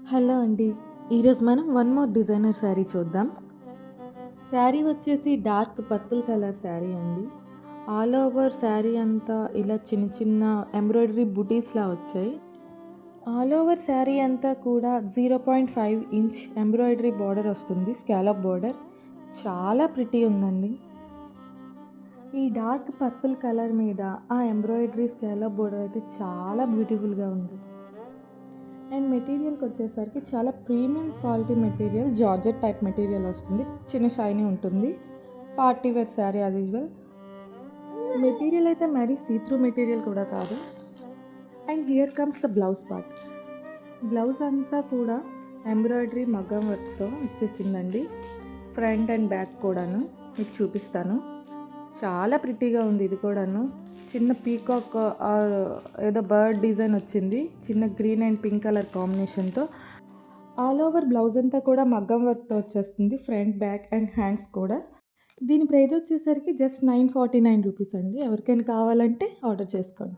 Hello అండి. ఈరోజు మనం వన్ మోర్ డిజైనర్ శారీ చూద్దాం. శారీ వచ్చేసి డార్క్ పర్పుల్ కలర్ శారీ అండి. ఆల్ ఓవర్ శారీ అంతా ఇలా చిన్న చిన్న ఎంబ్రాయిడరీ బుటీస్‌లా వచ్చాయి. ఆల్ ఓవర్ శారీ అంతా కూడా 0.5 ఇంచ్ ఎంబ్రాయిడరీ బార్డర్ వస్తుంది. Scallop border. చాలా ప్రిటీ ఉందండి. ఈ డార్క్ పర్పుల్ కలర్ మీద ఆ ఎంబ్రాయిడరీ స్కాలప్ బార్డర్ అయితే చాలా బ్యూటిఫుల్‌గా ఉంది. అండ్ మెటీరియల్కి వచ్చేసరికి చాలా premium quality material, georgette type material వస్తుంది. చిన్న షైనీ ఉంటుంది. Party wear sari as usual. Material అయితే మరీ సీ త్రూ మెటీరియల్ కూడా కాదు. And here comes the blouse part. Blouse అంతా కూడా ఎంబ్రాయిడరీ మగ్గం వర్క్తో వచ్చేసిందండి. ఫ్రంట్ అండ్ బ్యాక్ కూడాను మీకు చూపిస్తాను. చాలా ప్రిటీగా ఉంది ఇది కూడాను. చిన్న పీకాక్ ఏదో బర్డ్ డిజైన్ వచ్చింది. చిన్న గ్రీన్ అండ్ పింక్ కలర్ కాంబినేషన్తో. ఆల్ ఓవర్ బ్లౌజ్ అంతా కూడా మగ్గం వర్క్తో వచ్చేస్తుంది. ఫ్రంట్, బ్యాక్ అండ్ హ్యాండ్స్ కూడా. దీని ప్రైస్ వచ్చేసరికి జస్ట్ 949 రూపీస్ అండి. ఎవరికైనా కావాలంటే ఆర్డర్ చేసుకోండి.